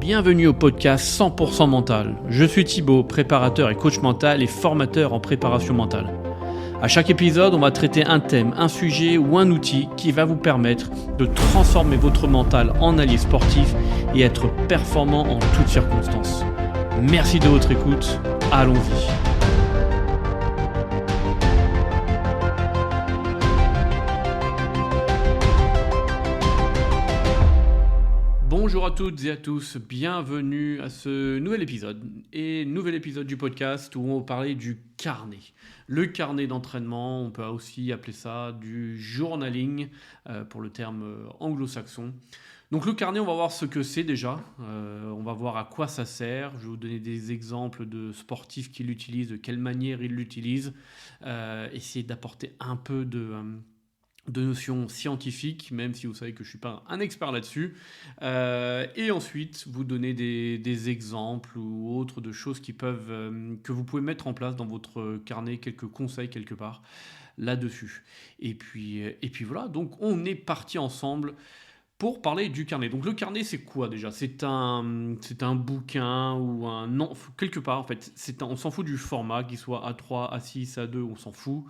Bienvenue au podcast 100% mental. Je suis Thibaut, préparateur et coach mental et formateur en préparation mentale. À chaque épisode, on va traiter un thème, un sujet ou un outil qui va vous permettre de transformer votre mental en allié sportif et être performant en toutes circonstances. Merci de votre écoute, allons-y. Bonjour à toutes et à tous, bienvenue à ce nouvel épisode du podcast où on va parler du carnet. Le carnet d'entraînement, on peut aussi appeler ça du journaling pour le terme anglo-saxon. Donc le carnet, on va voir ce que c'est déjà, on va voir à quoi ça sert, je vais vous donner des exemples de sportifs qui l'utilisent, de quelle manière ils l'utilisent, essayer d'apporter un peu de notions scientifiques, même si vous savez que je ne suis pas un expert là-dessus, et ensuite vous donner des exemples ou autres de choses que vous pouvez mettre en place dans votre carnet, quelques conseils quelque part là-dessus. Et puis voilà, donc on est parti ensemble pour parler du carnet. Donc le carnet, c'est quoi déjà ? C'est un bouquin ou non, quelque part en fait. On s'en fout du format, qu'il soit A3, A6, A2, on s'en fout.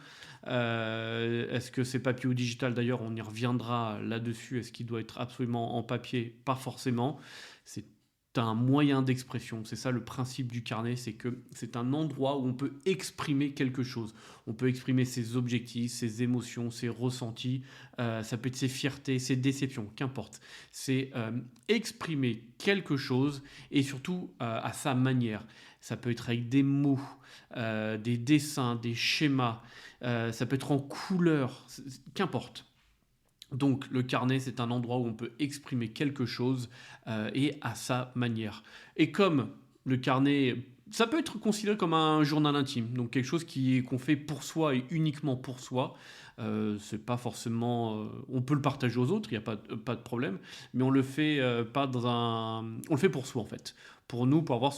Est-ce que c'est papier ou digital ? D'ailleurs, on y reviendra là-dessus. Est-ce qu'il doit être absolument en papier ? Pas forcément. C'est un moyen d'expression. C'est ça le principe du carnet, c'est que c'est un endroit où on peut exprimer quelque chose. On peut exprimer ses objectifs, ses émotions, ses ressentis. Ça peut être ses fiertés, ses déceptions, qu'importe. C'est exprimer quelque chose et surtout à sa manière. Ça peut être avec des mots, des dessins, des schémas. Ça peut être en couleur, qu'importe. Donc le carnet, c'est un endroit où on peut exprimer quelque chose et à sa manière. Et comme le carnet, ça peut être considéré comme un journal intime, donc quelque chose qu'on fait pour soi et uniquement pour soi. C'est pas forcément, on peut le partager aux autres, il n'y a pas de problème, mais on le fait pas on le fait pour soi en fait. Pour nous, pour avoir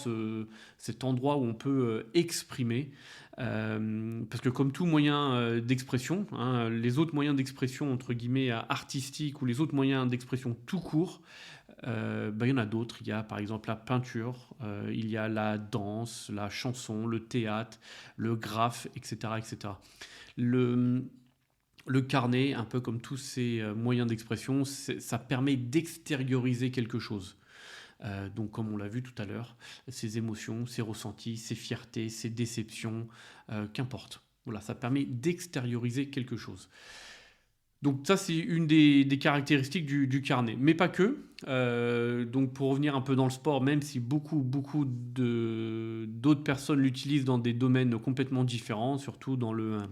cet endroit où on peut exprimer. Parce que comme tout moyen d'expression, les autres moyens d'expression entre guillemets artistiques ou les autres moyens d'expression tout court, il y en a d'autres. Il y a par exemple la peinture, il y a la danse, la chanson, le théâtre, le graphe, etc. etc. Le carnet, un peu comme tous ces moyens d'expression, ça permet d'extérioriser quelque chose. Donc comme on l'a vu tout à l'heure, ses émotions, ses ressentis, ses fiertés, ses déceptions, qu'importe. Voilà, ça permet d'extérioriser quelque chose. Donc ça, c'est une des caractéristiques du carnet, mais pas que. Donc pour revenir un peu dans le sport, même si beaucoup d'autres personnes l'utilisent dans des domaines complètement différents, surtout dans le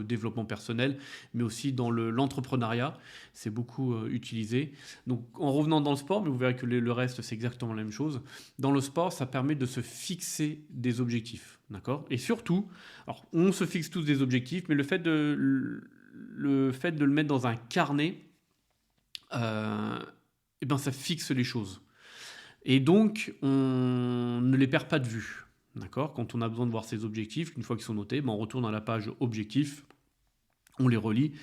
développement personnel, mais aussi dans l'entrepreneuriat, c'est beaucoup utilisé. Donc en revenant dans le sport, mais vous verrez que le reste, c'est exactement la même chose. Dans le sport, ça permet de se fixer des objectifs, d'accord ? Et surtout, alors on se fixe tous des objectifs, mais le fait de le mettre dans un carnet, ça fixe les choses. Et donc, on ne les perd pas de vue. D'accord ? Quand on a besoin de voir ses objectifs, une fois qu'ils sont notés, on retourne à la page objectifs, on les relit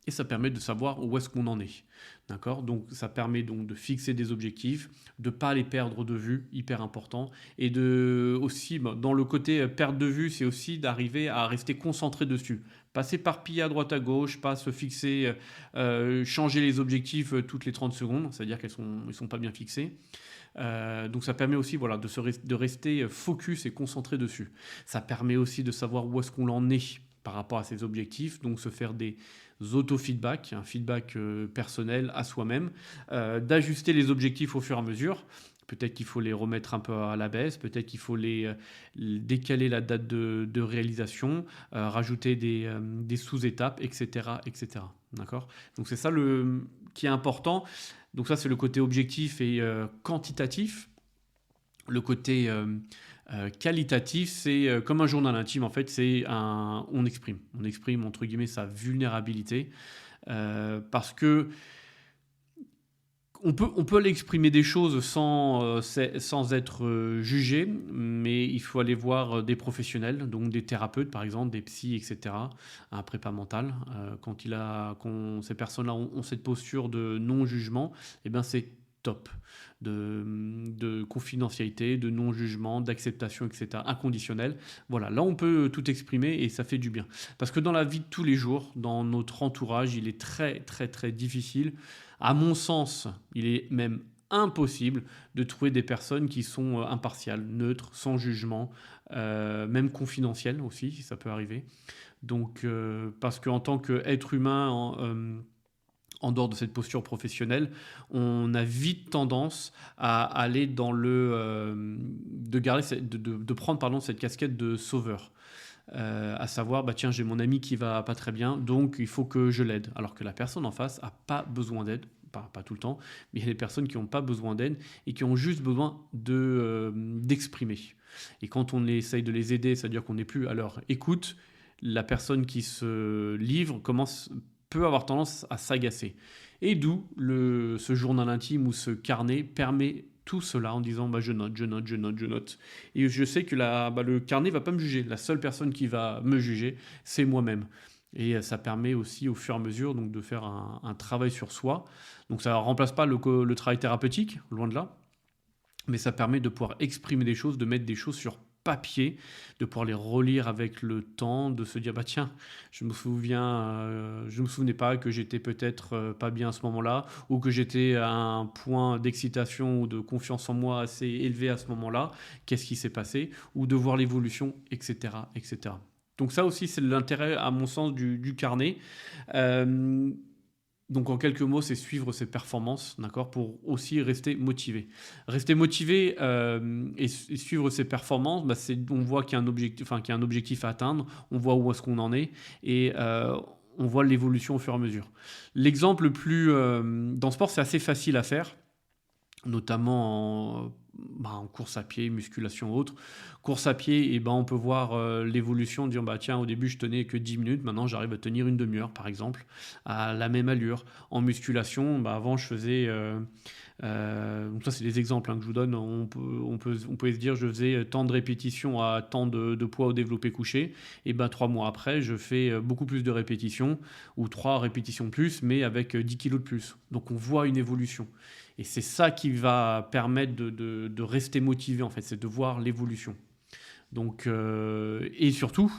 et ça permet de savoir où est-ce qu'on en est. D'accord ? Donc ça permet donc de fixer des objectifs, de ne pas les perdre de vue, hyper important. Et aussi, dans le côté perte de vue, c'est aussi d'arriver à rester concentré dessus. Pas s'éparpiller à droite à gauche, pas se fixer, changer les objectifs toutes les 30 secondes, c'est-à-dire qu'ils ne sont pas bien fixés. Donc ça permet aussi de rester focus et concentré dessus. Ça permet aussi de savoir où est-ce qu'on en est par rapport à ses objectifs, donc se faire des auto-feedback, un feedback personnel à soi-même, d'ajuster les objectifs au fur et à mesure. Peut-être qu'il faut les remettre un peu à la baisse, peut-être qu'il faut décaler la date de réalisation, rajouter des sous-étapes, etc., etc. D'accord ? Donc c'est ça qui est important. Donc ça, c'est le côté objectif et quantitatif. Le côté qualitatif, c'est comme un journal intime. En fait, on exprime entre guillemets sa vulnérabilité parce que on peut l'exprimer des choses sans être jugé, mais il faut aller voir des professionnels, donc des thérapeutes par exemple, des psys, etc., un prépa mental. Quand ces personnes-là ont cette posture de non-jugement, c'est top de confidentialité, de non-jugement, d'acceptation, etc., inconditionnelle. Voilà, là on peut tout exprimer et ça fait du bien. Parce que dans la vie de tous les jours, dans notre entourage, il est très très très difficile, à mon sens, il est même impossible de trouver des personnes qui sont impartiales, neutres, sans jugement, même confidentielles aussi, si ça peut arriver. Donc, parce qu'en tant qu'être humain, en dehors de cette posture professionnelle, on a vite tendance à aller dans de prendre cette casquette de sauveur. À savoir, bah tiens, j'ai mon ami qui va pas très bien, donc il faut que je l'aide. Alors que la personne en face a pas besoin d'aide, pas tout le temps, mais il y a des personnes qui n'ont pas besoin d'aide et qui ont juste besoin d'exprimer. Et quand on essaye de les aider, c'est-à-dire qu'on n'est plus à leur écoute, la personne qui se livre peut avoir tendance à s'agacer. Et d'où ce journal intime ou ce carnet permet tout cela en disant bah, je note, je note, je note, je note. Et je sais que le carnet ne va pas me juger. La seule personne qui va me juger, c'est moi-même. Et ça permet aussi au fur et à mesure donc, de faire un travail sur soi. Donc ça ne remplace pas le travail thérapeutique, loin de là. Mais ça permet de pouvoir exprimer des choses, de mettre des choses sur papier, de pouvoir les relire avec le temps, de se dire bah tiens, je me souvenais pas que j'étais peut-être pas bien à ce moment-là, ou que j'étais à un point d'excitation ou de confiance en moi assez élevé à ce moment-là. Qu'est-ce qui s'est passé, ou de voir l'évolution, etc., etc. Donc ça aussi, c'est l'intérêt, à mon sens, du carnet. Donc en quelques mots, c'est suivre ses performances, d'accord, pour aussi rester motivé. Rester motivé et suivre ses performances, bah, on voit qu'il y a un objectif à atteindre, on voit où est-ce qu'on en est et on voit l'évolution au fur et à mesure. L'exemple le plus dans le sport, c'est assez facile à faire, notamment en course à pied, musculation ou autre. Course à pied, et on peut voir l'évolution, dire bah tiens, au début je tenais que 10 minutes, maintenant j'arrive à tenir une demi-heure par exemple, à la même allure. En musculation, avant je faisais donc ça c'est des exemples que je vous donne. On peut se dire je faisais tant de répétitions à tant de poids au développé couché, et 3 mois après je fais beaucoup plus de répétitions, ou 3 répétitions de plus, mais avec 10 kilos de plus. Donc on voit une évolution. Et c'est ça qui va permettre de rester motivé, en fait, c'est de voir l'évolution. Donc, et surtout,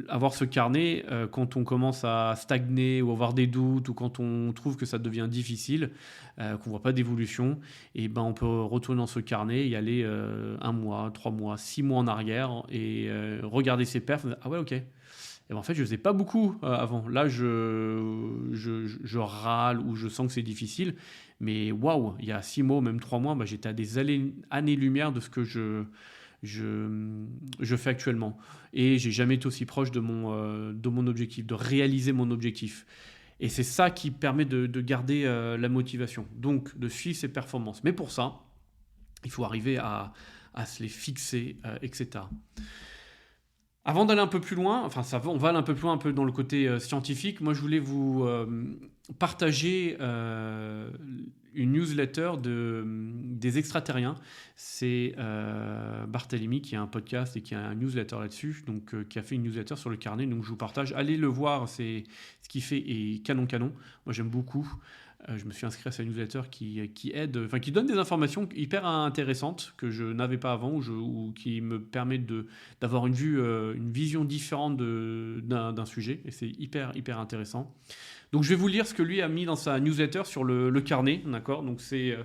avoir ce carnet, quand on commence à stagner ou avoir des doutes, ou quand on trouve que ça devient difficile, qu'on ne voit pas d'évolution, et on peut retourner dans ce carnet et aller 1 mois, 3 mois, 6 mois en arrière et regarder ses perfs. Ah ouais, ok. Et en fait, je ne faisais pas beaucoup avant. Là, je râle ou je sens que c'est difficile. Mais waouh, il y a 6 mois, même 3 mois, j'étais à des années-lumière de ce que je fais actuellement. Et j'ai jamais été aussi proche de mon objectif, de réaliser mon objectif. Et c'est ça qui permet de garder la motivation. Donc, de suivre ses performances. Mais pour ça, il faut arriver à se les fixer, etc. Avant d'aller un peu plus loin, on va aller un peu plus loin un peu dans le côté scientifique. Moi, je voulais vous partager une newsletter des extraterriens. C'est Barthélemy qui a un podcast et qui a un newsletter là-dessus, donc qui a fait une newsletter sur le carnet. Donc je vous partage. Allez le voir, ce qu'il fait est canon. Moi, j'aime beaucoup. Je me suis inscrit à sa newsletter qui aide, qui donne des informations hyper intéressantes que je n'avais pas avant, ou qui me permet d'avoir une vision différente d'un sujet, et c'est hyper intéressant. Donc je vais vous lire ce que lui a mis dans sa newsletter sur le carnet, d'accord. Donc c'est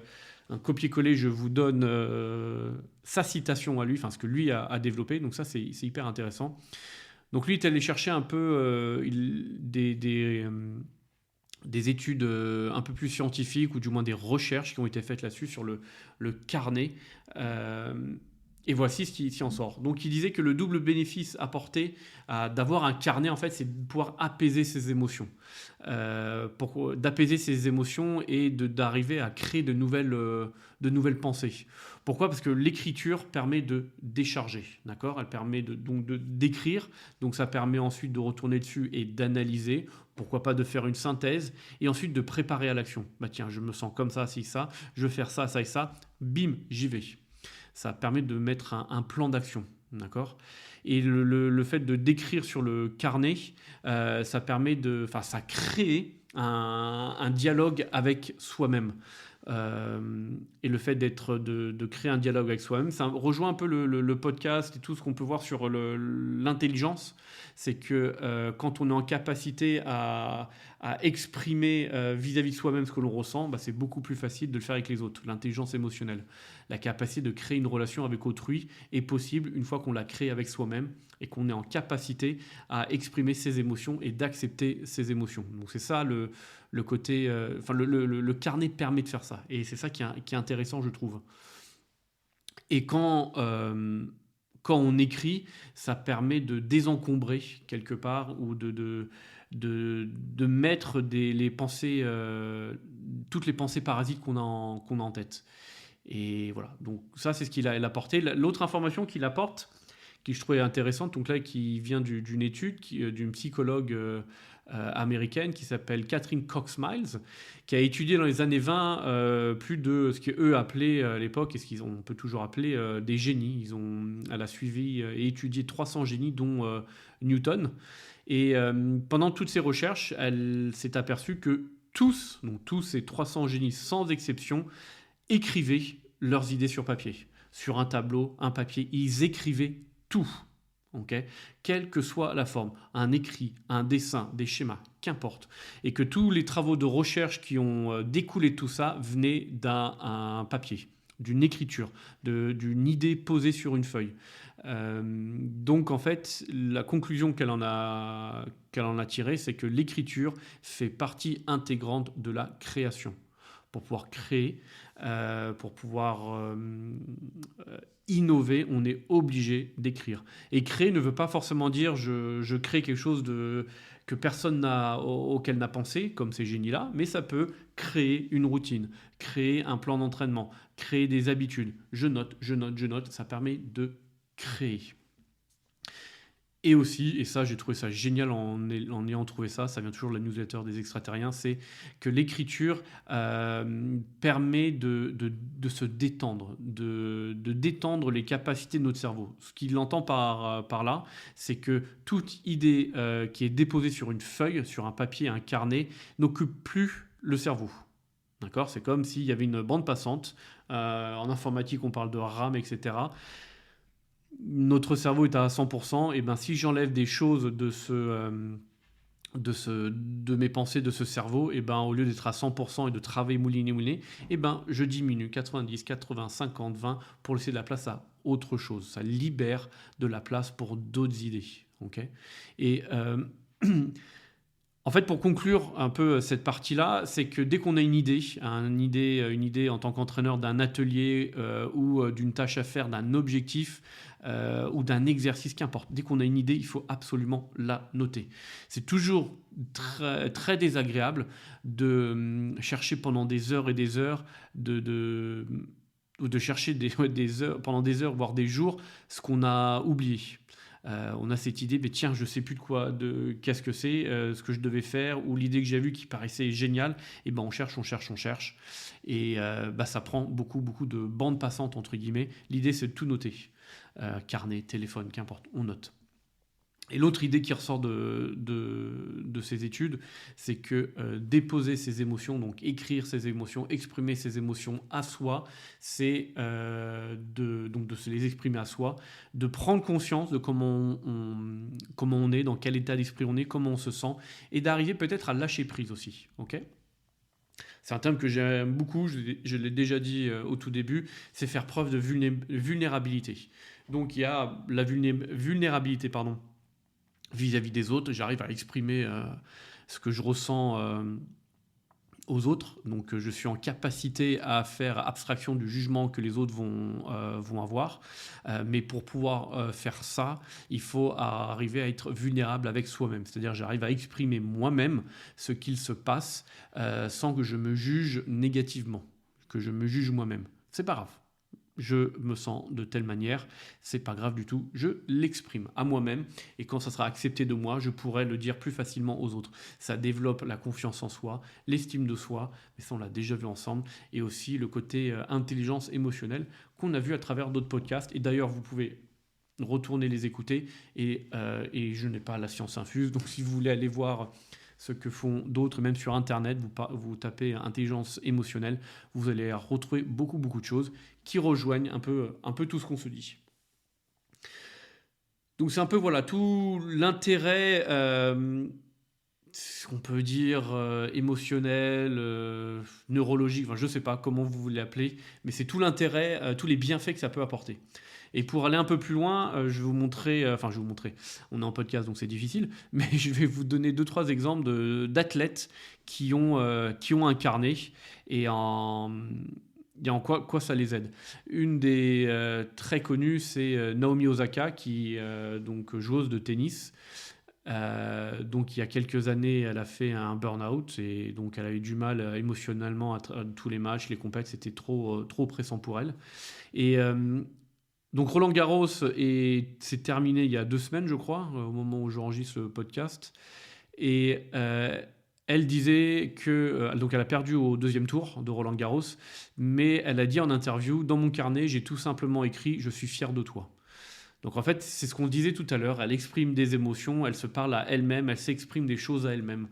un copier-coller, je vous donne sa citation à lui, ce que lui a développé, donc ça c'est hyper intéressant. Donc lui il est allé chercher un peu des études un peu plus scientifiques, ou du moins des recherches qui ont été faites là-dessus sur le carnet. Et voici ce qui en sort. Donc il disait que le double bénéfice apporté d'avoir un carnet, en fait, c'est de pouvoir apaiser ses émotions. D'apaiser ses émotions et d'arriver à créer de nouvelles pensées. Pourquoi ? Parce que l'écriture permet de décharger, d'accord ? Elle permet donc d'écrire, donc ça permet ensuite de retourner dessus et d'analyser. Pourquoi pas de faire une synthèse et ensuite de préparer à l'action. Tiens, je me sens comme ça, ça, je veux faire ça, ça et ça. Bim, j'y vais. Ça permet de mettre un plan d'action, d'accord ? Et le fait de d'écrire sur le carnet, ça permet ça crée un dialogue avec soi-même. et le fait de créer un dialogue avec soi-même. Ça rejoint un peu le podcast et tout ce qu'on peut voir sur l'intelligence. C'est que quand on est en capacité à exprimer vis-à-vis de soi-même ce que l'on ressent, c'est beaucoup plus facile de le faire avec les autres. L'intelligence émotionnelle, la capacité de créer une relation avec autrui est possible une fois qu'on l'a créée avec soi-même et qu'on est en capacité à exprimer ses émotions et d'accepter ses émotions. Donc c'est ça le côté... le carnet permet de faire ça. Et c'est ça qui est intéressant, je trouve. Et quand on écrit, ça permet de désencombrer quelque part ou de mettre les pensées, toutes les pensées parasites qu'on a en tête. Et voilà, donc ça c'est ce qu'il a apporté. L'autre information qu'il apporte, qui je trouvais intéressante, donc là qui vient d'une étude d'une psychologue américaine qui s'appelle Catherine Cox Miles, qui a étudié dans les années 20 plus de ce qu'eux appelaient à l'époque, et on peut toujours appeler des génies. Elle a suivi et étudié 300 génies, dont Newton. Et pendant toutes ces recherches, elle s'est aperçue que tous ces 300 génies, sans exception, écrivaient leurs idées sur papier, sur un tableau, un papier. Ils écrivaient tout. Okay, quelle que soit la forme, un écrit, un dessin, des schémas, qu'importe. Et que tous les travaux de recherche qui ont découlé de tout ça venaient d'un papier, d'une écriture, d'une idée posée sur une feuille. Donc en fait, la conclusion qu'elle en a tirée, c'est que l'écriture fait partie intégrante de la création. Pour pouvoir créer, pour pouvoir innover, on est obligé d'écrire. Et créer ne veut pas forcément dire je crée quelque chose que personne auquel n'a pensé, comme ces génies-là, mais ça peut créer une routine, créer un plan d'entraînement, créer des habitudes. Je note, ça permet de créer. Et aussi, et ça j'ai trouvé ça génial en ayant trouvé ça vient toujours de la newsletter des extraterriens, c'est que l'écriture permet de se détendre, de détendre les capacités de notre cerveau. Ce qu'il entend par là, c'est que toute idée qui est déposée sur une feuille, sur un papier, un carnet, n'occupe plus le cerveau. D'accord ? C'est comme s'il y avait une bande passante. En informatique, on parle de RAM, etc. Notre cerveau est à 100%, et si j'enlève des choses de mes pensées de ce cerveau, au lieu d'être à 100% et de travailler mouliner, je diminue 90, 80, 50, 20 pour laisser de la place à autre chose. Ça libère de la place pour d'autres idées. Okay ? Et en fait, pour conclure un peu cette partie-là, c'est que dès qu'on a une idée en tant qu'entraîneur d'un atelier ou d'une tâche à faire, d'un objectif ou d'un exercice, qu'importe, dès qu'on a une idée, il faut absolument la noter. C'est toujours très, très désagréable de chercher pendant des heures et des heures, ou de chercher des heures, pendant des heures, voire des jours, ce qu'on a oublié. On a cette idée, mais tiens, je ne sais plus qu'est-ce que c'est, ce que je devais faire, ou l'idée que j'ai vue qui paraissait géniale, et on cherche, et ça prend beaucoup, beaucoup de bandes passantes, entre guillemets. L'idée, c'est de tout noter. Carnet, téléphone, qu'importe, on note. Et l'autre idée qui ressort de ces études, c'est que déposer ses émotions, donc écrire ses émotions, exprimer ses émotions à soi, c'est de se les exprimer à soi, de prendre conscience de comment on est, dans quel état d'esprit on est, comment on se sent, et d'arriver peut-être à lâcher prise aussi. Okay ? C'est un terme que j'aime beaucoup, je l'ai déjà dit au tout début, c'est faire preuve de vulnérabilité. Donc il y a la vulnérabilité, vis-à-vis des autres, j'arrive à exprimer ce que je ressens aux autres, donc je suis en capacité à faire abstraction du jugement que les autres vont avoir, mais pour pouvoir faire ça, il faut arriver à être vulnérable avec soi-même, c'est-à-dire j'arrive à exprimer moi-même ce qu'il se passe sans que je me juge négativement, que je me juge moi-même. C'est pas grave. Je me sens de telle manière, c'est pas grave du tout, je l'exprime à moi-même, et quand ça sera accepté de moi, je pourrai le dire plus facilement aux autres. Ça développe la confiance en soi, l'estime de soi, mais ça on l'a déjà vu ensemble, et aussi le côté intelligence émotionnelle qu'on a vu à travers d'autres podcasts, et d'ailleurs vous pouvez retourner les écouter, et je n'ai pas la science infuse, donc si vous voulez aller voir ce que font d'autres, même sur Internet. Vous tapez intelligence émotionnelle, vous allez retrouver beaucoup de choses qui rejoignent un peu tout ce qu'on se dit. Donc c'est un peu voilà tout l'intérêt, on peut dire émotionnel, neurologique, enfin je sais pas comment vous voulez l'appeler, mais c'est tout l'intérêt, tous les bienfaits que ça peut apporter. Et pour aller un peu plus loin, je vais vous montrer, on est en podcast donc c'est difficile, mais je vais vous donner 2-3 exemples d'athlètes qui ont un carnet et en quoi ça les aide. Une des très connues, c'est Naomi Osaka, qui donc joueuse de tennis. Donc il y a quelques années, elle a fait un burn-out et donc elle avait du mal émotionnellement à tous les matchs, les compètes, c'était trop pressant pour elle. Et donc Roland Garros c'est terminé il y a 2 semaines, je crois, au moment où j'enregistre le podcast. Et elle disait que donc elle a perdu au 2e tour de Roland Garros, mais elle a dit en interview: dans mon carnet, j'ai tout simplement écrit: je suis fier de toi. Donc en fait, c'est ce qu'on disait tout à l'heure, elle exprime des émotions, elle se parle à elle-même, elle s'exprime des choses à elle-même.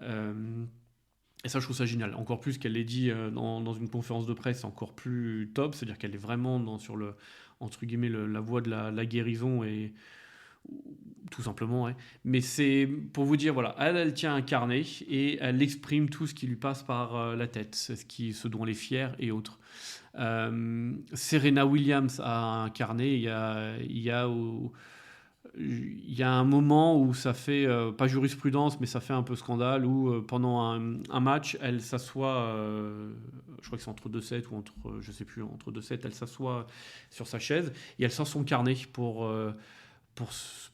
Et ça, je trouve ça génial. Encore plus qu'elle l'ait dit dans une conférence de presse, encore plus top, c'est-à-dire qu'elle est vraiment sur entre guillemets, la voie de la guérison et tout simplement. Ouais. Mais c'est pour vous dire, voilà, elle tient un carnet et elle exprime tout ce qui lui passe par la tête, ce dont elle est fière et autres. Serena Williams a un carnet. Il y a un moment où ça fait, pas jurisprudence, mais ça fait un peu scandale, où pendant un match, elle s'assoit, je crois que c'est entre 2 sets ou je sais plus, entre 2 sets, elle s'assoit sur sa chaise et elle sort son carnet pour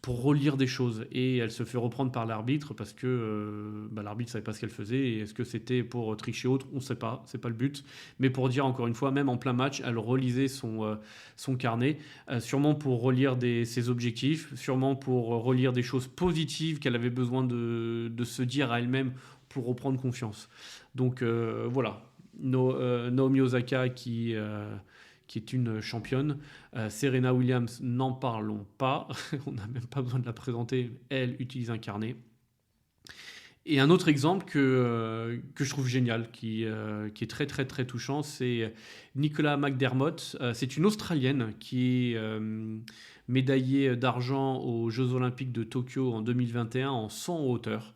relire des choses. Et elle se fait reprendre par l'arbitre parce que l'arbitre ne savait pas ce qu'elle faisait. Et est-ce que c'était pour tricher autre? On ne sait pas, c'est pas le but. Mais pour dire encore une fois, même en plein match, elle relisait son carnet, sûrement pour relire ses objectifs, sûrement pour relire des choses positives qu'elle avait besoin de se dire à elle-même pour reprendre confiance. Donc voilà, Naomi Osaka qui est une championne. Serena Williams, n'en parlons pas. On n'a même pas besoin de la présenter. Elle utilise un carnet. Et un autre exemple que je trouve génial, qui est très très très touchant, c'est Nicola McDermott. C'est une Australienne qui est médaillée d'argent aux Jeux Olympiques de Tokyo en 2021 en 100 en hauteur.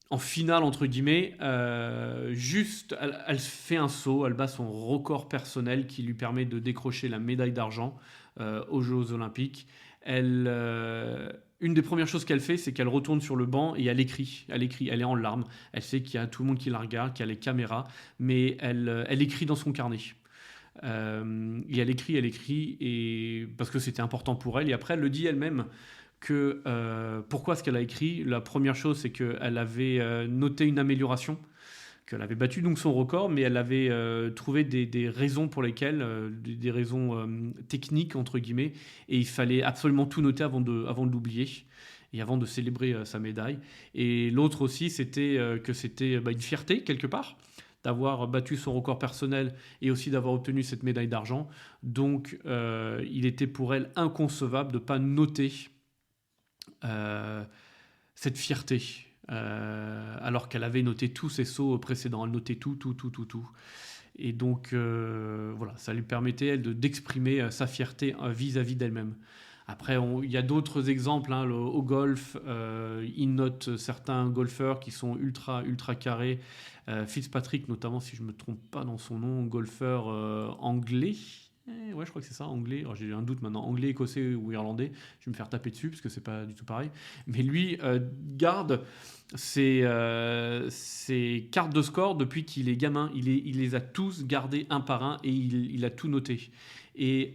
En finale, entre guillemets, elle fait un saut, elle bat son record personnel qui lui permet de décrocher la médaille d'argent aux Jeux Olympiques. Une des premières choses qu'elle fait, c'est qu'elle retourne sur le banc et elle écrit, elle est en larmes. Elle sait qu'il y a tout le monde qui la regarde, qu'il y a les caméras, mais elle écrit dans son carnet. Et elle écrit, et parce que c'était important pour elle. Et après, elle le dit elle-même que pourquoi ce qu'elle a écrit. La première chose, c'est qu'elle avait noté une amélioration, qu'elle avait battu donc son record, mais elle avait trouvé des raisons pour lesquelles, des raisons techniques entre guillemets, et il fallait absolument tout noter avant de l'oublier et avant de célébrer sa médaille. Et l'autre aussi, c'était que c'était une fierté quelque part d'avoir battu son record personnel et aussi d'avoir obtenu cette médaille d'argent. Donc il était pour elle inconcevable de ne pas noter cette fierté, alors qu'elle avait noté tous ses sauts précédents, elle notait tout. Et donc voilà, ça lui permettait elle d'exprimer sa fierté vis-à-vis d'elle-même. Après, il y a d'autres exemples au golf. Il note certains golfeurs qui sont ultra carrés. Fitzpatrick, notamment, si je ne me trompe pas dans son nom, golfeur anglais. Ouais, je crois que c'est ça, anglais. Alors, j'ai un doute maintenant, anglais, écossais ou irlandais. Je vais me faire taper dessus parce que c'est pas du tout pareil. Mais lui garde ses cartes de score depuis qu'il est gamin. Il les a tous gardées un par un et il a tout noté. Et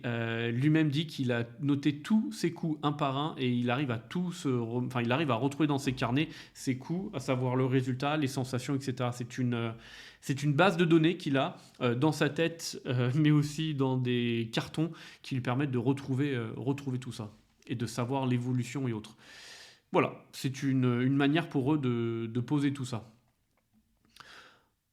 lui-même dit qu'il a noté tous ses coups un par un et il arrive à il arrive à retrouver dans ses carnets ses coups, à savoir le résultat, les sensations, etc. C'est une base de données qu'il a dans sa tête, mais aussi dans des cartons qui lui permettent de retrouver tout ça et de savoir l'évolution et autres. Voilà, c'est une manière pour eux de poser tout ça.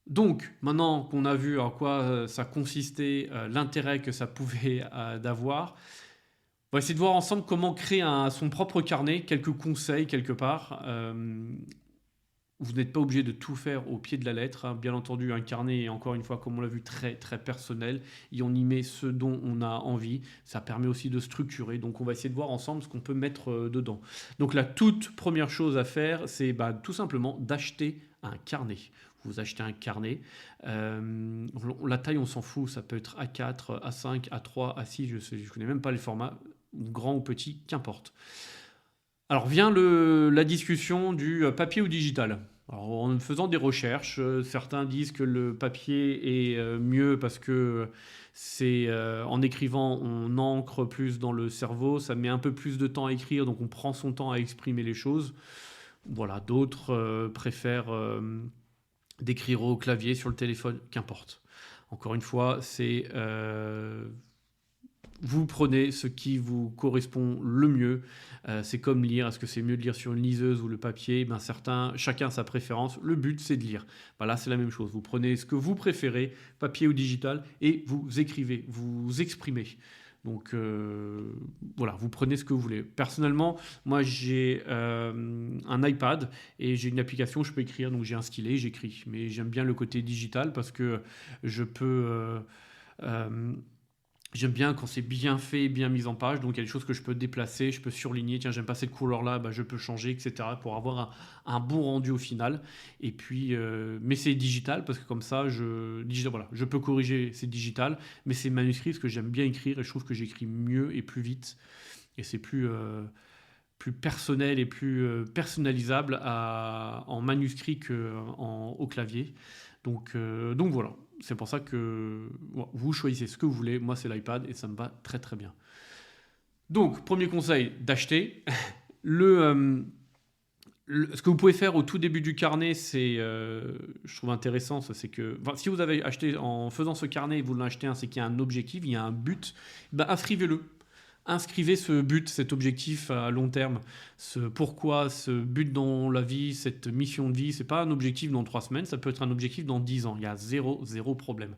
Donc, maintenant qu'on a vu en quoi ça consistait, l'intérêt que ça pouvait d'avoir, On va essayer de voir ensemble comment créer son propre carnet, quelques conseils quelque part. Vous n'êtes pas obligé de tout faire au pied de la lettre, hein. Bien entendu, un carnet est encore une fois, comme on l'a vu, très très personnel et on y met ce dont on a envie. Ça permet aussi de structurer. Donc on va essayer de voir ensemble ce qu'on peut mettre dedans. Donc la toute première chose à faire, c'est tout simplement d'acheter un carnet. Vous achetez un carnet. La taille, on s'en fout. Ça peut être A4, A5, A3, A6. Je ne connais même pas les formats, grand ou petit, qu'importe. Alors vient la discussion du papier ou digital. Alors, en faisant des recherches, certains disent que le papier est mieux parce que en écrivant, on ancre plus dans le cerveau, ça met un peu plus de temps à écrire, donc on prend son temps à exprimer les choses. Voilà, d'autres préfèrent d'écrire au clavier, sur le téléphone, qu'importe. Encore une fois, vous prenez ce qui vous correspond le mieux. C'est comme lire. Est-ce que c'est mieux de lire sur une liseuse ou le papier? Chacun sa préférence. Le but, c'est de lire. Voilà, c'est la même chose. Vous prenez ce que vous préférez, papier ou digital, et vous écrivez, vous exprimez. Donc voilà, vous prenez ce que vous voulez. Personnellement, moi j'ai un iPad et j'ai une application où je peux écrire. Donc j'ai un stylet, j'écris. Mais j'aime bien le côté digital parce que je peux... j'aime bien quand c'est bien fait, bien mis en page. Donc il y a des choses que je peux déplacer, je peux surligner. Tiens, j'aime pas cette couleur-là, je peux changer, etc. pour avoir un bon rendu au final. Et puis, mais c'est digital parce que comme ça, voilà, je peux corriger, c'est digital. Mais c'est manuscrit parce que j'aime bien écrire et je trouve que j'écris mieux et plus vite. Et c'est plus personnel et plus personnalisable en manuscrit qu'au clavier. Donc voilà, c'est pour ça que vous choisissez ce que vous voulez. Moi, c'est l'iPad et ça me va très très bien. Donc, premier conseil, d'acheter. Ce que vous pouvez faire au tout début du carnet, je trouve intéressant, ça, c'est que si vous avez acheté, en faisant ce carnet, vous l'achetez un, c'est qu'il y a un objectif, il y a un but, inscrivez-le. Inscrivez ce but, cet objectif à long terme, pourquoi, ce but dans la vie, cette mission de vie. C'est pas un objectif dans 3 semaines, ça peut être un objectif dans 10 ans. Il y a zéro problème.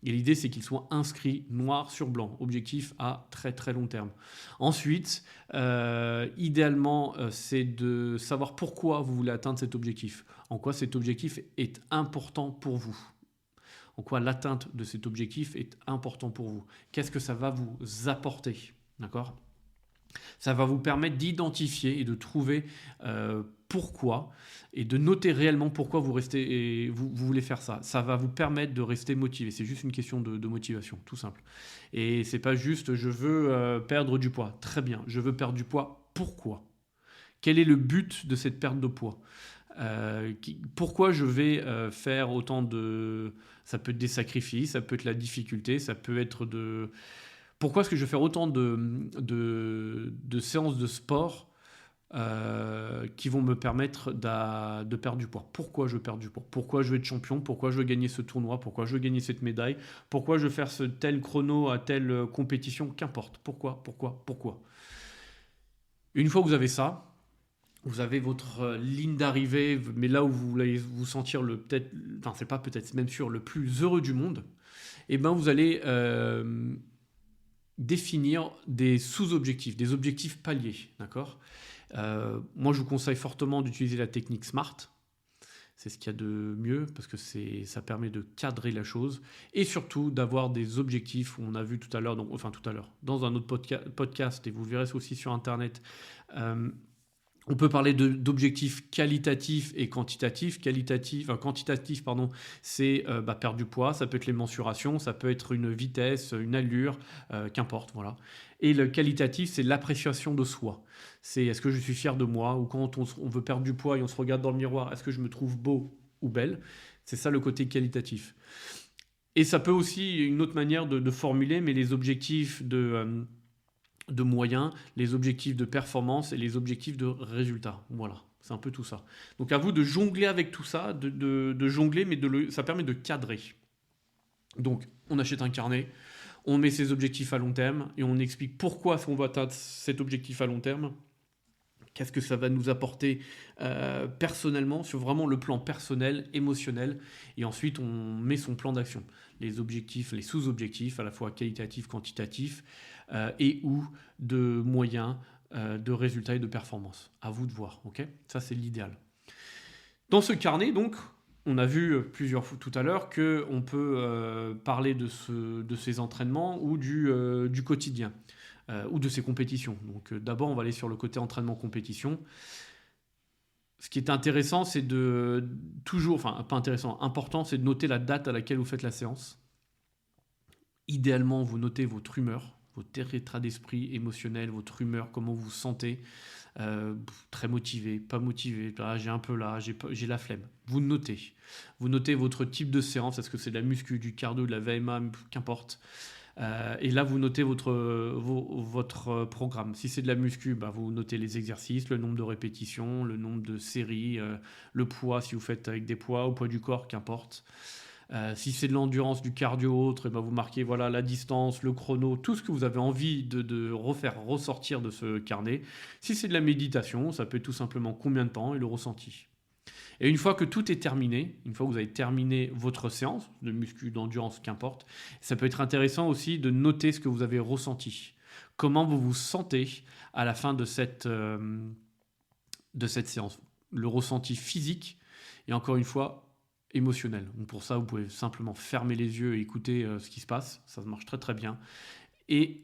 Et l'idée, c'est qu'il soit inscrit noir sur blanc, objectif à très très long terme. Ensuite, idéalement, c'est de savoir pourquoi vous voulez atteindre cet objectif, en quoi cet objectif est important pour vous. En quoi l'atteinte de cet objectif est important pour vous. Qu'est-ce que ça va vous apporter? D'accord? Ça va vous permettre d'identifier et de trouver pourquoi et de noter réellement pourquoi vous voulez faire ça. Ça va vous permettre de rester motivé. C'est juste une question de motivation, tout simple. Et c'est pas juste je veux perdre du poids. Très bien, je veux perdre du poids. Pourquoi? Quel est le but de cette perte de poids? Pourquoi je vais faire autant de... Ça peut être des sacrifices, ça peut être la difficulté, ça peut être de... Pourquoi est-ce que je vais faire autant de séances de sport qui vont me permettre de perdre du poids? Pourquoi je perds du poids? Pourquoi je veux être champion? Pourquoi je veux gagner ce tournoi? Pourquoi je veux gagner cette médaille? Pourquoi je veux faire ce tel chrono à telle compétition? Qu'importe. Pourquoi? Une fois que vous avez ça, vous avez votre ligne d'arrivée, mais là où vous allez vous sentir c'est pas peut-être, c'est même sûr, le plus heureux du monde, et vous allez définir des sous-objectifs, des objectifs paliers, d'accord? Moi, je vous conseille fortement d'utiliser la technique SMART. C'est ce qu'il y a de mieux parce que ça permet de cadrer la chose et surtout d'avoir des objectifs. On a vu tout à l'heure, dans un autre podcast, et vous le verrez aussi sur Internet, on peut parler d'objectifs qualitatifs et quantitatifs. Quantitatif, c'est perdre du poids, ça peut être les mensurations, ça peut être une vitesse, une allure, qu'importe, voilà. Et le qualitatif, c'est l'appréciation de soi. C'est est-ce que je suis fier de moi? Ou quand on veut perdre du poids et on se regarde dans le miroir, est-ce que je me trouve beau ou belle? C'est ça le côté qualitatif. Et ça peut aussi, une autre manière de formuler, mais les objectifs de moyens, les objectifs de performance et les objectifs de résultats. Voilà, c'est un peu tout ça. Donc à vous de jongler avec tout ça, de jongler, mais ça permet de cadrer. Donc on achète un carnet, on met ses objectifs à long terme et on explique pourquoi on va atteindre cet objectif à long terme. Qu'est-ce que ça va nous apporter personnellement, sur vraiment le plan personnel, émotionnel. Et ensuite, on met son plan d'action. Les objectifs, les sous-objectifs, à la fois qualitatifs, quantitatifs. et ou de moyens, de résultats et de performance. À vous de voir, ok? Ça, c'est l'idéal. Dans ce carnet, donc, on a vu plusieurs fois tout à l'heure qu'on peut parler de ces entraînements ou du quotidien ou de ces compétitions. Donc d'abord, on va aller sur le côté entraînement-compétition. Ce qui est intéressant, c'est de toujours, enfin pas intéressant, important, c'est de noter la date à laquelle vous faites la séance. Idéalement, vous notez votre humeur, votre état d'esprit émotionnel, votre humeur, comment vous vous sentez. Très motivé, pas motivé, j'ai un peu là, j'ai la flemme. Vous notez. Vous notez votre type de séance, est-ce que c'est de la muscu, du cardio, de la VMA, qu'importe. Et là, vous notez votre programme. Si c'est de la muscu, vous notez les exercices, le nombre de répétitions, le nombre de séries, le poids, si vous faites avec des poids, au poids du corps, qu'importe. Si c'est de l'endurance, du cardio ou autre, vous marquez voilà, la distance, le chrono, tout ce que vous avez envie de refaire ressortir de ce carnet. Si c'est de la méditation, ça peut être tout simplement combien de temps et le ressenti. Et une fois que tout est terminé, une fois que vous avez terminé votre séance de muscu, d'endurance, qu'importe, ça peut être intéressant aussi de noter ce que vous avez ressenti. Comment vous vous sentez à la fin de cette séance. Le ressenti physique et encore une fois émotionnel. Donc pour ça, vous pouvez simplement fermer les yeux et écouter ce qui se passe. Ça marche très très bien. Et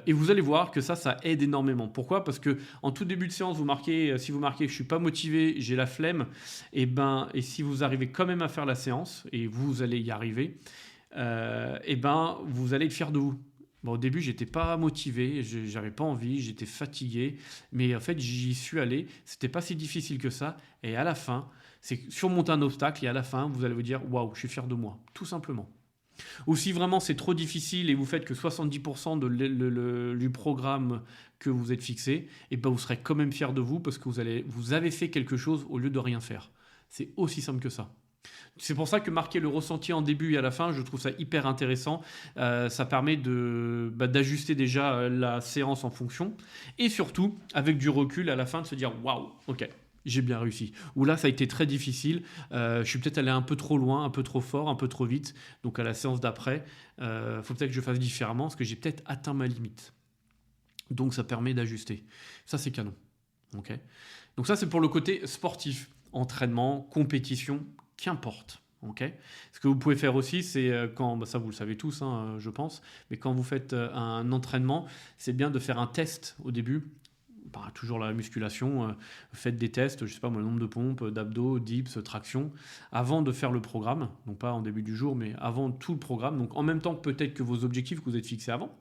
vous allez voir que ça aide énormément. Pourquoi? Parce que en tout début de séance, si vous marquez je suis pas motivé, j'ai la flemme, et si vous arrivez quand même à faire la séance et vous allez y arriver, vous allez être fier de vous. Bon, au début, j'étais pas motivé, j'avais pas envie, j'étais fatigué, mais en fait, j'y suis allé. C'était pas si difficile que ça. Et à la fin, c'est surmonter un obstacle. Et à la fin, vous allez vous dire waouh, je suis fier de moi, tout simplement. Ou si vraiment c'est trop difficile et vous faites que 70% du programme que vous êtes fixé, et vous serez quand même fier de vous parce que vous avez fait quelque chose au lieu de rien faire. C'est aussi simple que ça. C'est pour ça que marquer le ressenti en début et à la fin, je trouve ça hyper intéressant. Ça permet d'ajuster déjà la séance en fonction. Et surtout, avec du recul à la fin, de se dire waouh, ok, j'ai bien réussi. Ou là, ça a été très difficile. Je suis peut-être allé un peu trop loin, un peu trop fort, un peu trop vite. Donc à la séance d'après, faut peut-être que je fasse différemment parce que j'ai peut-être atteint ma limite. Donc ça permet d'ajuster. Ça, c'est canon. Okay. Donc ça, c'est pour le côté sportif. Entraînement, compétition, qu'importe. Okay. Ce que vous pouvez faire aussi, c'est quand, ça vous le savez tous, hein, je pense, mais quand vous faites un entraînement, c'est bien de faire un test au début. Toujours la musculation, faites des tests, je sais pas moi, le nombre de pompes, d'abdos, dips, traction, avant de faire le programme, donc pas en début du jour, mais avant tout le programme, donc en même temps peut-être que vos objectifs que vous êtes fixés avant.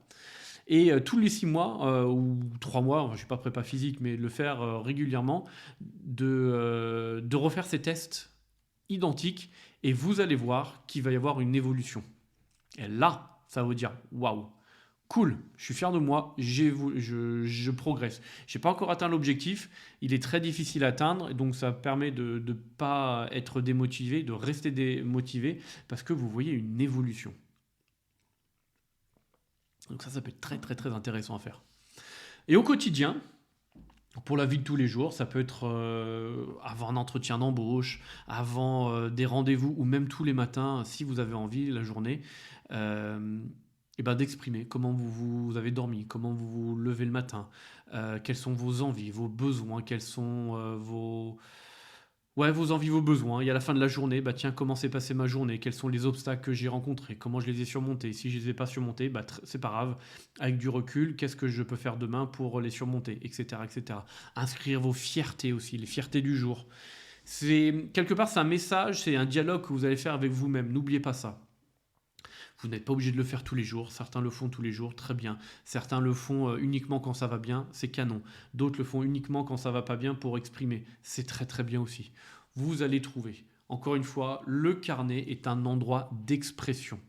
Et tous les 6 mois ou 3 mois, je ne suis pas prépa physique, mais de le faire régulièrement, de refaire ces tests identiques, et vous allez voir qu'il va y avoir une évolution. Et là, ça va vous dire, waouh, cool, je suis fier de moi, je progresse. Je n'ai pas encore atteint l'objectif, il est très difficile à atteindre, donc ça permet de ne pas être démotivé, de rester démotivé, parce que vous voyez une évolution. Donc ça peut être très très très intéressant à faire. Et au quotidien, pour la vie de tous les jours, ça peut être avant un entretien d'embauche, avant des rendez-vous, ou même tous les matins, si vous avez envie, la journée, d'exprimer comment vous avez dormi, comment vous vous levez le matin, quelles sont vos envies, vos besoins, quels sont vos envies, vos besoins. Et à la fin de la journée, tiens, comment s'est passée ma journée, quels sont les obstacles que j'ai rencontrés, comment je les ai surmontés. Si je ne les ai pas surmontés, c'est pas grave. Avec du recul, qu'est-ce que je peux faire demain pour les surmonter, etc., etc. Inscrire vos fiertés aussi, les fiertés du jour. Quelque part, c'est un message, c'est un dialogue que vous allez faire avec vous-même. N'oubliez pas ça. Vous n'êtes pas obligé de le faire tous les jours. Certains le font tous les jours, très bien. Certains le font uniquement quand ça va bien, c'est canon. D'autres le font uniquement quand ça va pas bien pour exprimer. C'est très très bien aussi. Vous allez trouver. Encore une fois, le carnet est un endroit d'expression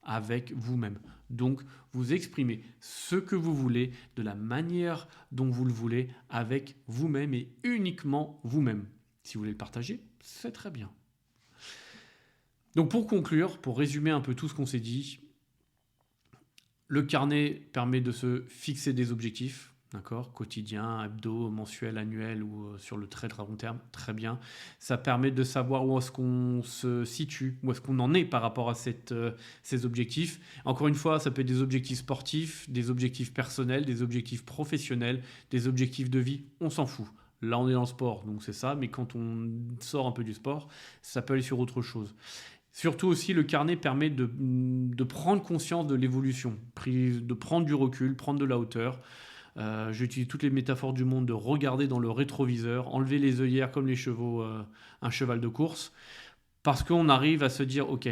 avec vous-même. Donc, vous exprimez ce que vous voulez de la manière dont vous le voulez avec vous-même et uniquement vous-même. Si vous voulez le partager, c'est très bien. Donc pour conclure, pour résumer un peu tout ce qu'on s'est dit, le carnet permet de se fixer des objectifs, D'accord, quotidien, hebdo, mensuel, annuel ou sur le très très long terme, très bien. Ça permet de savoir où est-ce qu'on se situe, où est-ce qu'on en est par rapport à ces objectifs. Encore une fois, ça peut être des objectifs sportifs, des objectifs personnels, des objectifs professionnels, des objectifs de vie, on s'en fout. Là, on est dans le sport, donc c'est ça, mais quand on sort un peu du sport, ça peut aller sur autre chose. Surtout aussi, le carnet permet de prendre conscience de l'évolution, de prendre du recul, prendre de la hauteur. J'utilise toutes les métaphores du monde de regarder dans le rétroviseur, enlever les œillères comme les chevaux, un cheval de course, parce qu'on arrive à se dire, ok,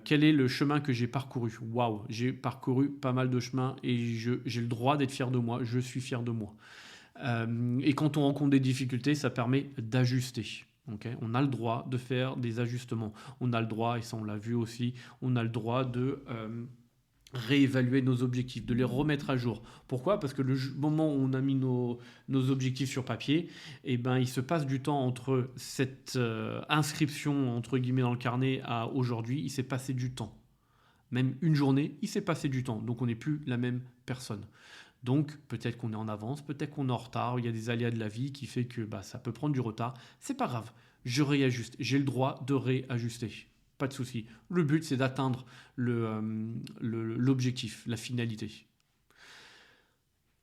quel est le chemin que j'ai parcouru? Waouh, j'ai parcouru pas mal de chemins et j'ai le droit d'être fier de moi, je suis fier de moi. Et quand on rencontre des difficultés, ça permet d'ajuster. Okay, on a le droit de faire des ajustements. On a le droit, et ça on l'a vu aussi, on a le droit de réévaluer nos objectifs, de les remettre à jour. Pourquoi? Parce que le moment où on a mis nos objectifs sur papier, eh ben, il se passe du temps entre cette inscription entre guillemets dans le carnet à aujourd'hui, il s'est passé du temps. Même une journée, il s'est passé du temps. Donc on n'est plus la même personne. Donc peut-être qu'on est en avance, peut-être qu'on est en retard, il y a des aléas de la vie qui fait que ça peut prendre du retard. C'est pas grave, je réajuste, j'ai le droit de réajuster. Pas de souci. Le but, c'est d'atteindre l'objectif, la finalité.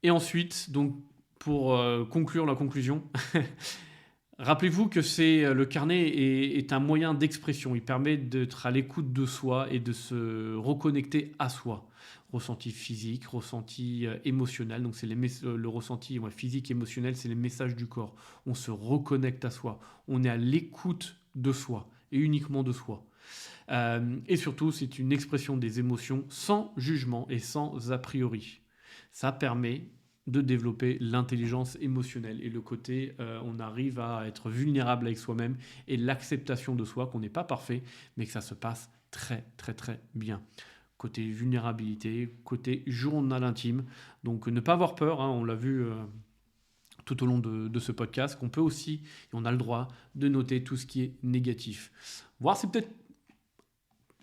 Et ensuite, donc, pour conclure la conclusion, rappelez-vous que le carnet est un moyen d'expression. Il permet d'être à l'écoute de soi et de se reconnecter à soi. Ressenti physique, ressenti émotionnel. Donc, c'est le ressenti physique et émotionnel, c'est les messages du corps. On se reconnecte à soi. On est à l'écoute de soi et uniquement de soi. Et surtout, c'est une expression des émotions sans jugement et sans a priori. Ça permet de développer l'intelligence émotionnelle et le côté, on arrive à être vulnérable avec soi-même et l'acceptation de soi, qu'on n'est pas parfait, mais que ça se passe très, très, très bien. Côté vulnérabilité, côté journal intime. Donc, ne pas avoir peur, on l'a vu tout au long de ce podcast, qu'on peut aussi, et on a le droit, de noter tout ce qui est négatif. Voir, c'est peut-être,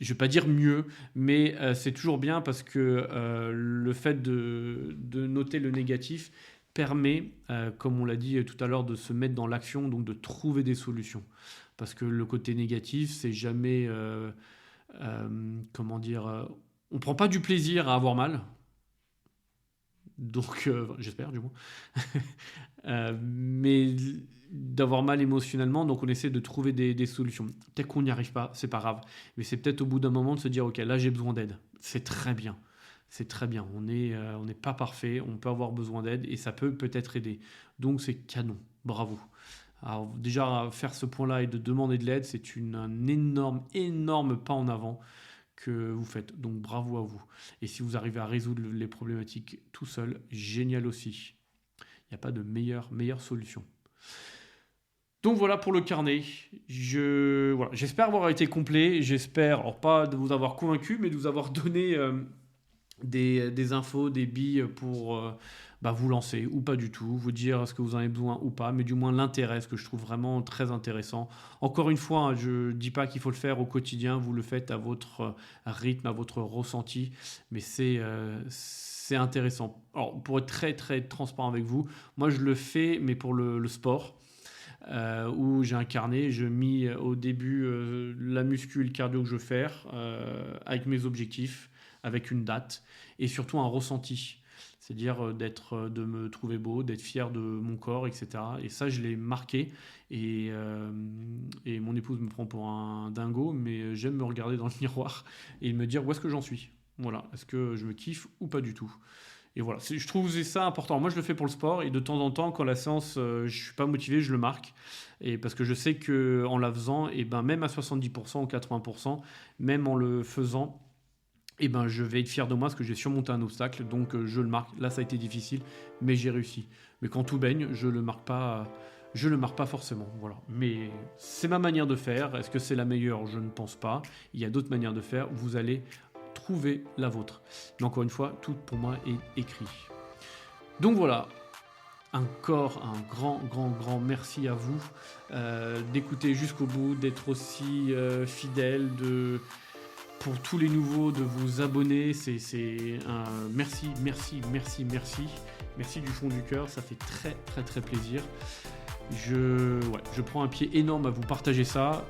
je ne vais pas dire mieux, mais c'est toujours bien parce que le fait de noter le négatif permet, comme on l'a dit tout à l'heure, de se mettre dans l'action, donc de trouver des solutions. Parce que le côté négatif, c'est jamais, on ne prend pas du plaisir à avoir mal. Donc, j'espère du moins. Mais d'avoir mal émotionnellement, donc on essaie de trouver des solutions. Peut-être qu'on n'y arrive pas, c'est pas grave. Mais c'est peut-être au bout d'un moment de se dire, ok, là j'ai besoin d'aide. C'est très bien. C'est très bien. On n'est pas parfait, on peut avoir besoin d'aide et ça peut-être aider. Donc c'est canon. Bravo. Alors déjà, faire ce point-là et de demander de l'aide, c'est un énorme, énorme pas en avant que vous faites. Donc bravo à vous. Et si vous arrivez à résoudre les problématiques tout seul, génial aussi. Il n'y a pas de meilleure solution. Donc voilà pour le carnet. J'espère avoir été complet. J'espère, alors pas de vous avoir convaincu, mais de vous avoir donné des infos, des billes pour vous lancer ou pas du tout, vous dire ce que vous en avez besoin ou pas, mais du moins l'intérêt, ce que je trouve vraiment très intéressant. Encore une fois, je ne dis pas qu'il faut le faire au quotidien, vous le faites à votre rythme, à votre ressenti, mais c'est intéressant. Alors, pour être très très transparent avec vous, moi je le fais, mais pour le sport. Où j'ai un carnet, je mis au début la muscu, le cardio que je veux faire, avec mes objectifs, avec une date, et surtout un ressenti. C'est-à-dire de me trouver beau, d'être fier de mon corps, etc. Et ça, je l'ai marqué. Et mon épouse me prend pour un dingo, mais j'aime me regarder dans le miroir et me dire où est-ce que j'en suis. Voilà, est-ce que je me kiffe ou pas du tout? Et voilà, je trouve ça important. Moi, je le fais pour le sport et de temps en temps, quand la séance, je ne suis pas motivé, je le marque. Et parce que je sais qu'en la faisant, et même à 70% ou 80%, même en le faisant, je vais être fier de moi parce que j'ai surmonté un obstacle. Donc, je le marque. Là, ça a été difficile, mais j'ai réussi. Mais quand tout baigne, je le marque pas. Je le marque pas forcément, voilà. Mais c'est ma manière de faire. Est-ce que c'est la meilleure? Je ne pense pas. Il y a d'autres manières de faire. Vous allez trouver la vôtre. Mais encore une fois, tout pour moi est écrit. Donc voilà, encore un grand merci à vous d'écouter jusqu'au bout, d'être aussi fidèle, pour tous les nouveaux de vous abonner. C'est un merci. Merci du fond du cœur, ça fait très très très plaisir. Je prends un pied énorme à vous partager ça.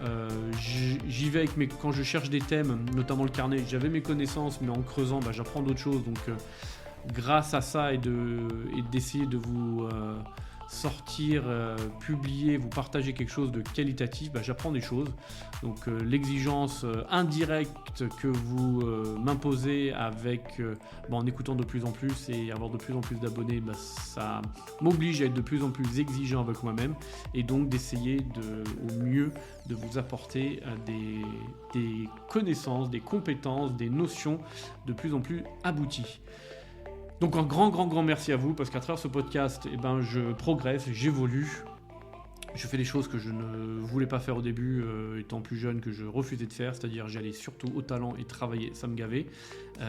J'y vais quand je cherche des thèmes, notamment le carnet. J'avais mes connaissances, mais en creusant, j'apprends d'autres choses. Donc, grâce à ça et d'essayer de vous sortir, publier, vous partager quelque chose de qualitatif, j'apprends des choses. Donc, l'exigence indirecte que vous m'imposez en écoutant de plus en plus et avoir de plus en plus d'abonnés, ça m'oblige à être de plus en plus exigeant avec moi-même et donc d'essayer au mieux de vous apporter des connaissances, des compétences, des notions de plus en plus abouties. Donc un grand merci à vous parce qu'à travers ce podcast, je progresse, j'évolue. Je fais des choses que je ne voulais pas faire au début, étant plus jeune, que je refusais de faire, c'est-à-dire j'allais surtout au talent et travailler, ça me gavait.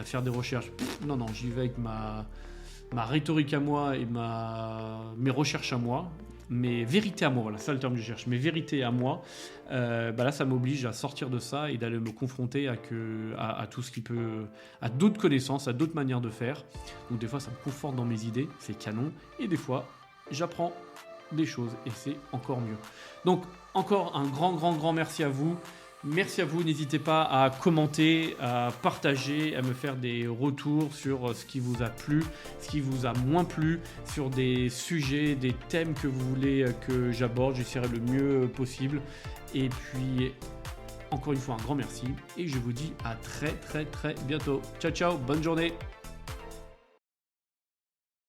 Faire des recherches, non, j'y vais avec ma rhétorique à moi et mes recherches à moi, mes vérités à moi, voilà, c'est ça le terme que je cherche, mes vérités à moi. Là, ça m'oblige à sortir de ça et d'aller me confronter à tout ce qui peut, à d'autres connaissances, à d'autres manières de faire. Donc des fois, ça me conforte dans mes idées, c'est canon, et des fois, j'apprends des choses et c'est encore mieux. Donc encore un grand merci à vous. Merci à vous, n'hésitez pas à commenter, à partager, à me faire des retours sur ce qui vous a plu, ce qui vous a moins plu, sur des sujets, des thèmes que vous voulez que j'aborde, j'essaierai le mieux possible. Et puis, encore une fois, un grand merci et je vous dis à très bientôt. Ciao, bonne journée.